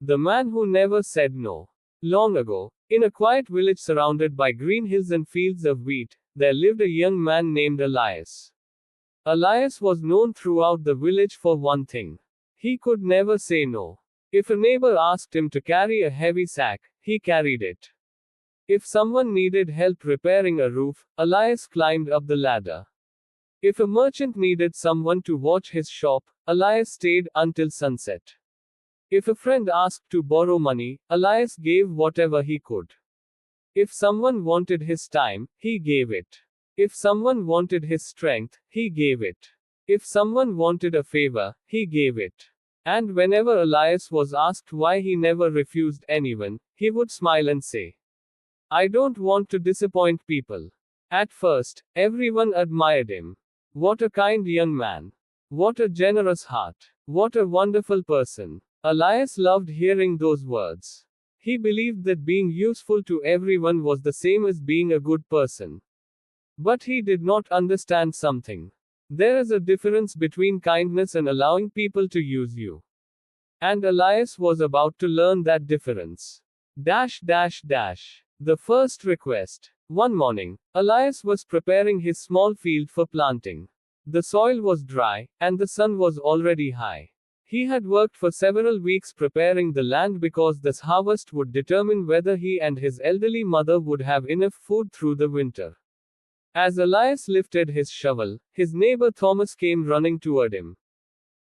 The man who never said no. Long ago, in a quiet village surrounded by green hills and fields of wheat, there lived a young man named Elias. Elias was known throughout the village for one thing. He could never say no. If a neighbor asked him to carry a heavy sack, he carried it. If someone needed help repairing a roof, Elias climbed up the ladder. If a merchant needed someone to watch his shop, Elias stayed until sunset. If a friend asked to borrow money, Elias gave whatever he could. If someone wanted his time, he gave it. If someone wanted his strength, he gave it. If someone wanted a favor, he gave it. And whenever Elias was asked why he never refused anyone, he would smile and say, I don't want to disappoint people. At first, everyone admired him. What a kind young man. What a generous heart. What a wonderful person. Elias loved hearing those words. He believed that being useful to everyone was the same as being a good person. But he did not understand something. There is a difference between kindness and allowing people to use you. And Elias was about to learn that difference. The first request. One morning, Elias was preparing his small field for planting. The soil was dry, and the sun was already high. He had worked for several weeks preparing the land because this harvest would determine whether he and his elderly mother would have enough food through the winter. As Elias lifted his shovel, his neighbor Thomas came running toward him.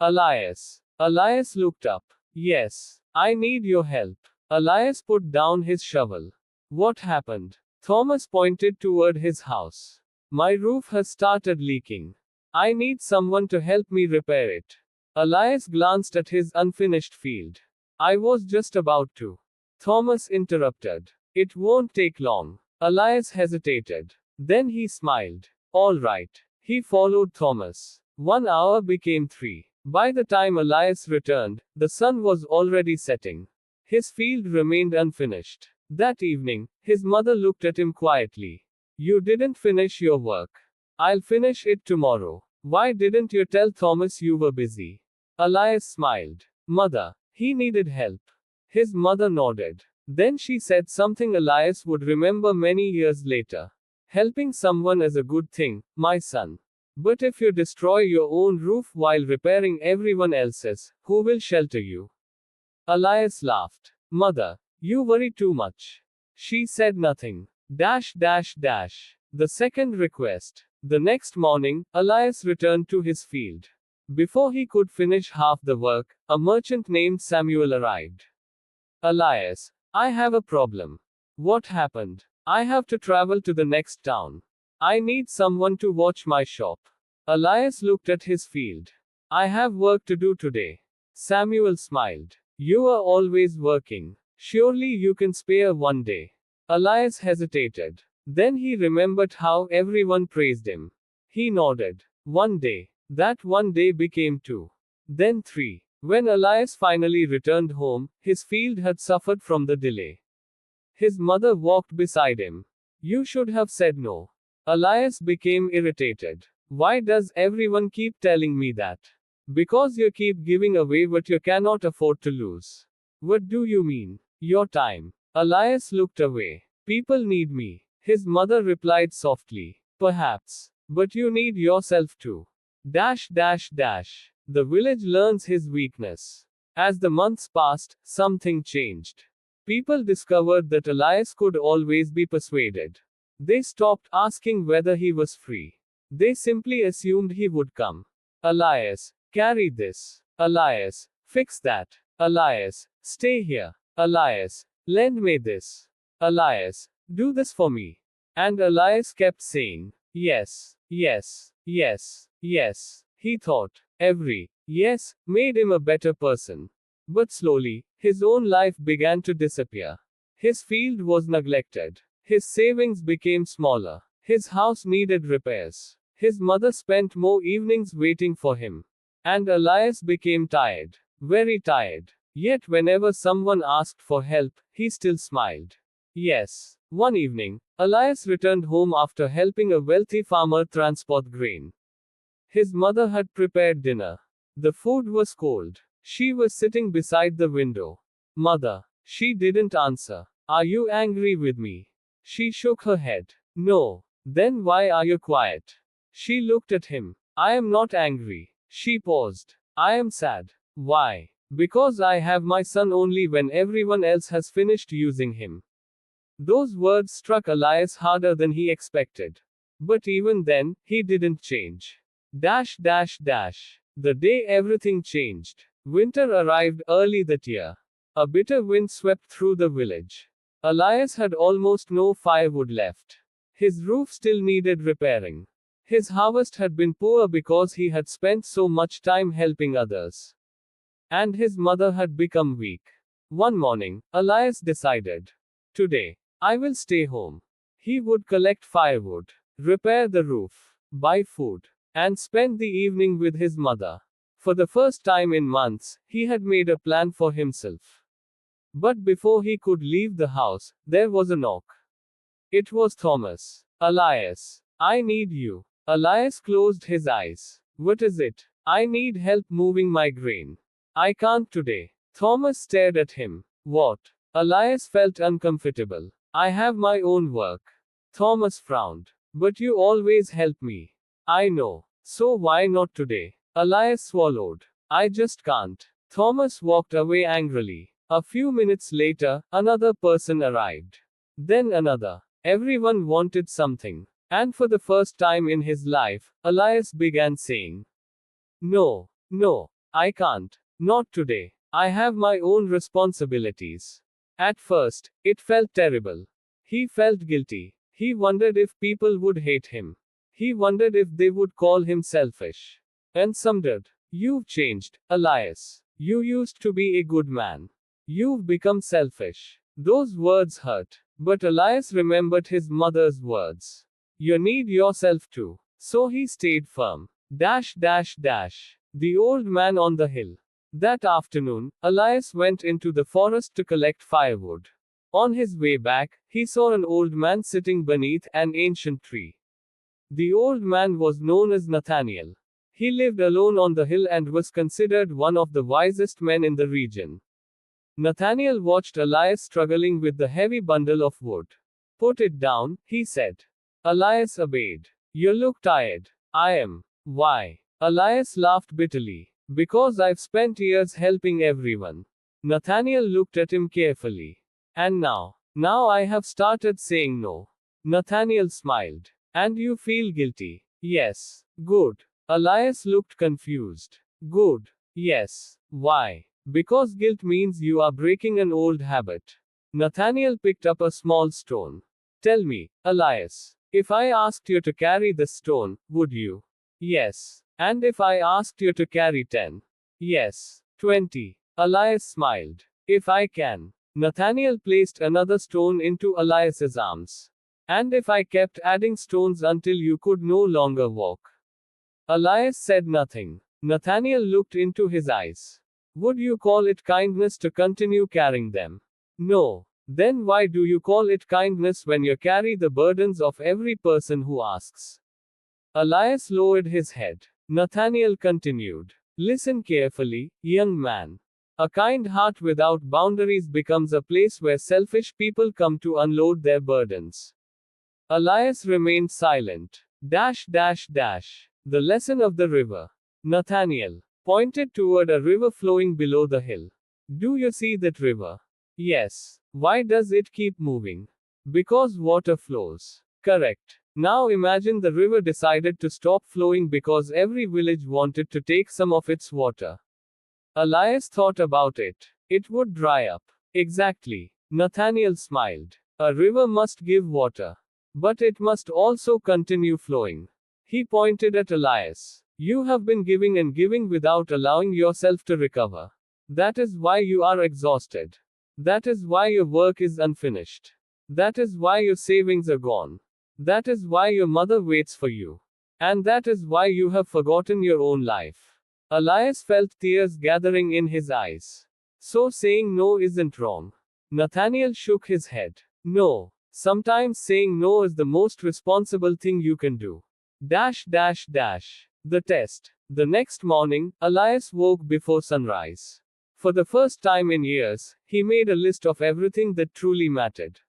Elias. Elias looked up. Yes, I need your help. Elias put down his shovel. What happened? Thomas pointed toward his house. My roof has started leaking. I need someone to help me repair it. Elias glanced at his unfinished field. I was just about to. Thomas interrupted. It won't take long. Elias hesitated. Then he smiled. All right. He followed Thomas. 1 hour became 3. By the time Elias returned, the sun was already setting. His field remained unfinished. That evening, his mother looked at him quietly. You didn't finish your work. I'll finish it tomorrow. Why didn't you tell Thomas you were busy? Elias smiled. Mother, he needed help. His mother nodded. Then she said something Elias would remember many years later. Helping someone is a good thing, my son. But if you destroy your own roof while repairing everyone else's, who will shelter you? Elias laughed. Mother, you worry too much. She said nothing. The second request. The next morning, Elias returned to his field. Before he could finish half the work, a merchant named Samuel arrived. Elias, I have a problem. What happened? I have to travel to the next town. I need someone to watch my shop. Elias looked at his field. I have work to do today. Samuel smiled. You are always working. Surely you can spare one day. Elias hesitated. Then he remembered how everyone praised him. He nodded. One day. That one day became 2. Then 3. When Elias finally returned home, his field had suffered from the delay. His mother walked beside him. You should have said no. Elias became irritated. Why does everyone keep telling me that? Because you keep giving away what you cannot afford to lose. What do you mean? Your time. Elias looked away. People need me. His mother replied softly. Perhaps. But you need yourself too. The village learns his weakness. As the months passed, something changed. People discovered that Elias could always be persuaded. They stopped asking whether he was free. They simply assumed he would come. Elias, carry this. Elias, fix that. Elias, stay here. Elias, lend me this. Elias, do this for me. And Elias kept saying, yes, yes, yes, yes. He thought, every yes made him a better person. But slowly, his own life began to disappear. His field was neglected. His savings became smaller. His house needed repairs. His mother spent more evenings waiting for him. And Elias became tired. Very tired. Yet whenever someone asked for help, he still smiled. Yes. One evening, Elias returned home after helping a wealthy farmer transport grain. His mother had prepared dinner. The food was cold. She was sitting beside the window. Mother. She didn't answer. Are you angry with me? She shook her head. No. Then why are you quiet? She looked at him. I am not angry. She paused. I am sad. Why? Because I have my son only when everyone else has finished using him. Those words struck Elias harder than he expected. But even then, he didn't change. Dash dash dash. The day everything changed. Winter arrived early that year. A bitter wind swept through the village. Elias had almost no firewood left. His roof still needed repairing. His harvest had been poor because he had spent so much time helping others. And his mother had become weak. One morning, Elias decided. Today, I will stay home. He would collect firewood, repair the roof, buy food, and spend the evening with his mother. For the first time in months, he had made a plan for himself. But before he could leave the house, there was a knock. It was Thomas. Elias. I need you. Elias closed his eyes. What is it? I need help moving my grain. I can't today. Thomas stared at him. What? Elias felt uncomfortable. I have my own work. Thomas frowned. But you always help me. I know. So why not today? Elias swallowed. I just can't. Thomas walked away angrily. A few minutes later, another person arrived. Then another. Everyone wanted something. And for the first time in his life, Elias began saying, No, no, I can't. Not today. I have my own responsibilities. At first, it felt terrible. He felt guilty. He wondered if people would hate him. He wondered if they would call him selfish. And some did. You've changed, Elias. You used to be a good man. You've become selfish. Those words hurt. But Elias remembered his mother's words. You need yourself too. So he stayed firm. Dash dash dash. The old man on the hill. That afternoon, Elias went into the forest to collect firewood. On his way back, he saw an old man sitting beneath an ancient tree. The old man was known as Nathaniel. He lived alone on the hill and was considered one of the wisest men in the region. Nathaniel watched Elias struggling with the heavy bundle of wood. Put it down, he said. Elias obeyed. You look tired. I am. Why? Elias laughed bitterly. Because I've spent years helping everyone. Nathaniel looked at him carefully. And now I have started saying no. Nathaniel smiled. And you feel guilty? Yes. Good. Elias looked confused. Good. Yes. Why? Because guilt means you are breaking an old habit. Nathaniel picked up a small stone. Tell me, Elias, if I asked you to carry this stone, would you? Yes. And if I asked you to carry 10? Yes. 20. Elias smiled. If I can. Nathaniel placed another stone into Elias's arms. And if I kept adding stones until you could no longer walk? Elias said nothing. Nathaniel looked into his eyes. Would you call it kindness to continue carrying them? No. Then why do you call it kindness when you carry the burdens of every person who asks? Elias lowered his head. Nathaniel continued. Listen carefully, young man. A kind heart without boundaries becomes a place where selfish people come to unload their burdens. Elias remained silent. Dash dash dash. The lesson of the river. Nathaniel pointed toward a river flowing below the hill. Do you see that river? Yes. Why does it keep moving? Because water flows. Correct. Now imagine the river decided to stop flowing because every village wanted to take some of its water. Elias thought about it. It would dry up. Exactly. Nathaniel smiled. A river must give water. But it must also continue flowing. He pointed at Elias. You have been giving and giving without allowing yourself to recover. That is why you are exhausted. That is why your work is unfinished. That is why your savings are gone. That is why your mother waits for you. And that is why you have forgotten your own life. Elias felt tears gathering in his eyes. So saying no isn't wrong. Nathaniel shook his head. No. Sometimes saying no is the most responsible thing you can do. Dash dash dash. The test. The next morning, Elias woke before sunrise. For the first time in years, he made a list of everything that truly mattered.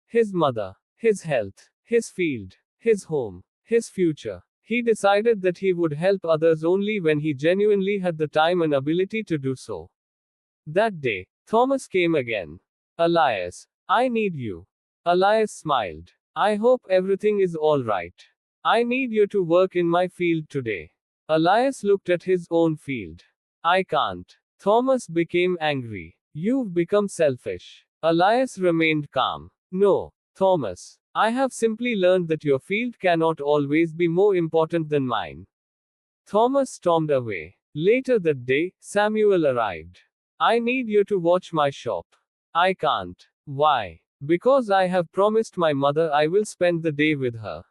His mother, his health, his field, his home, his future. He decided that he would help others only when he genuinely had the time and ability to do so. That day, Thomas came again. Elias, I need you. Elias smiled. I hope everything is all right. I need you to work in my field today. Elias looked at his own field. I can't. Thomas became angry. You've become selfish. Elias remained calm. No, Thomas. I have simply learned that your field cannot always be more important than mine. Thomas stormed away. Later that day, Samuel arrived. I need you to watch my shop. I can't. Why? Because I have promised my mother I will spend the day with her.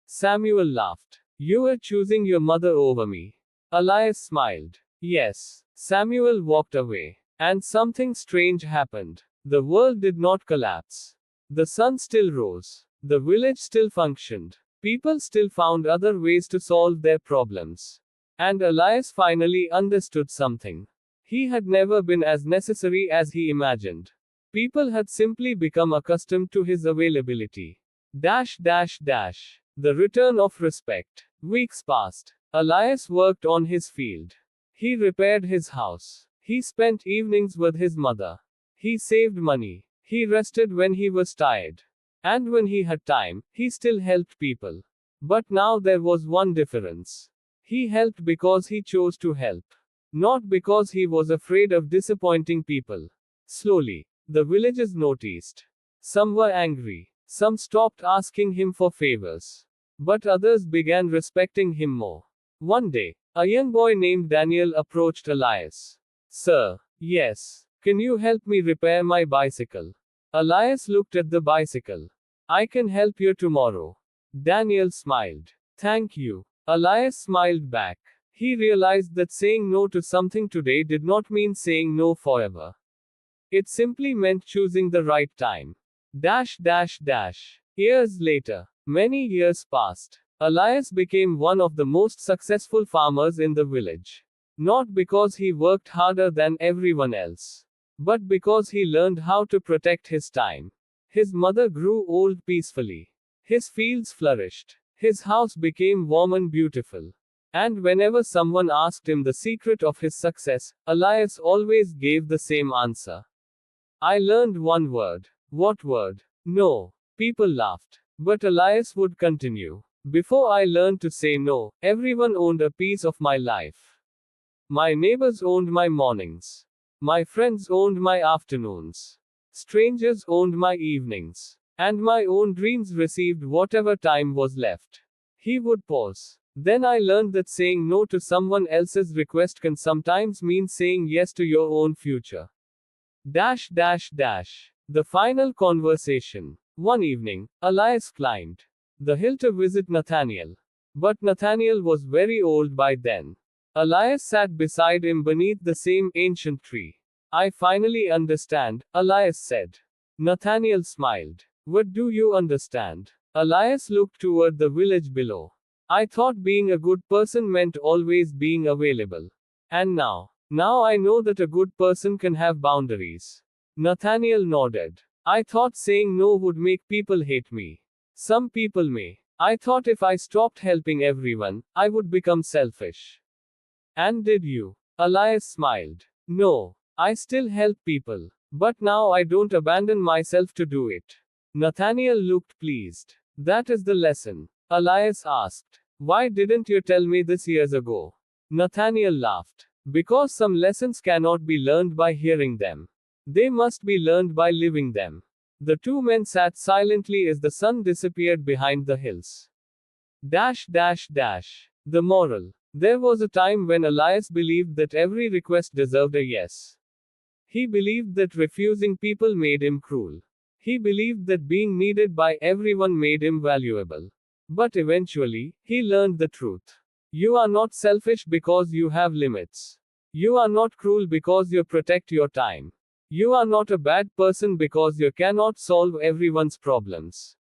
Samuel laughed. You are choosing your mother over me. Elias smiled. Yes. Samuel walked away. And something strange happened. The world did not collapse. The sun still rose. The village still functioned. People still found other ways to solve their problems. And Elias finally understood something. He had never been as necessary as he imagined. People had simply become accustomed to his availability. The return of respect. Weeks passed. Elias worked on his field. He repaired his house. He spent evenings with his mother. He saved money. He rested when he was tired. And when he had time, he still helped people. But now there was one difference. He helped because he chose to help. Not because he was afraid of disappointing people. Slowly, the villagers noticed. Some were angry. Some stopped asking him for favors. But others began respecting him more. One day, a young boy named Daniel approached Elias. Sir, yes. Can you help me repair my bicycle? Elias looked at the bicycle. I can help you tomorrow. Daniel smiled. Thank you. Elias smiled back. He realized that saying no to something today did not mean saying no forever. It simply meant choosing the right time. Years later, many years passed. Elias became one of the most successful farmers in the village. Not because he worked harder than everyone else, but because he learned how to protect his time. His mother grew old peacefully. His fields flourished. His house became warm and beautiful. And whenever someone asked him the secret of his success, Elias always gave the same answer. I learned one word. What word? No. People laughed. But Elias would continue. Before I learned to say no, everyone owned a piece of my life. My neighbors owned my mornings. My friends owned my afternoons. Strangers owned my evenings. And my own dreams received whatever time was left. He would pause. Then I learned that saying no to someone else's request can sometimes mean saying yes to your own future. The final conversation. One evening, Elias climbed the hill to visit Nathaniel. But Nathaniel was very old by then. Elias sat beside him beneath the same ancient tree. I finally understand, Elias said. Nathaniel smiled. What do you understand? Elias looked toward the village below. I thought being a good person meant always being available. And now I know that a good person can have boundaries. Nathaniel nodded. I thought saying no would make people hate me. Some people may. I thought if I stopped helping everyone, I would become selfish. And did you? Elias smiled. No. I still help people. But now I don't abandon myself to do it. Nathaniel looked pleased. That is the lesson. Elias asked. Why didn't you tell me this years ago? Nathaniel laughed. Because some lessons cannot be learned by hearing them. They must be learned by living them. The two men sat silently as the sun disappeared behind the hills. The moral. There was a time when Elias believed that every request deserved a yes. He believed that refusing people made him cruel. He believed that being needed by everyone made him valuable. But eventually, he learned the truth. You are not selfish because you have limits. You are not cruel because you protect your time. You are not a bad person because you cannot solve everyone's problems.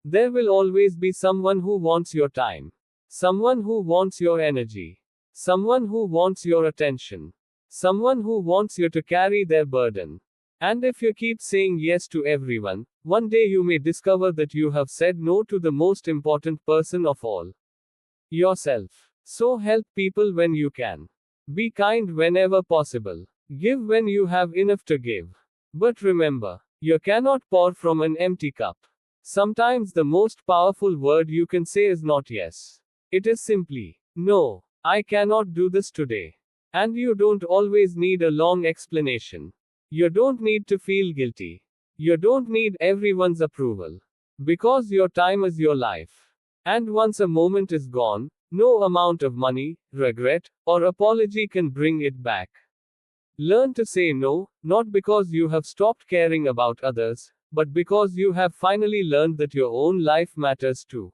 There will always be someone who wants your time. Someone who wants your energy. Someone who wants your attention. Someone who wants you to carry their burden. And if you keep saying yes to everyone, one day you may discover that you have said no to the most important person of all, yourself. So help people when you can. Be kind whenever possible. Give when you have enough to give. But remember, you cannot pour from an empty cup. Sometimes the most powerful word you can say is not yes. It is simply, no, I cannot do this today. And you don't always need a long explanation. You don't need to feel guilty. You don't need everyone's approval. Because your time is your life. And once a moment is gone, no amount of money, regret, or apology can bring it back. Learn to say no, not because you have stopped caring about others, but because you have finally learned that your own life matters too.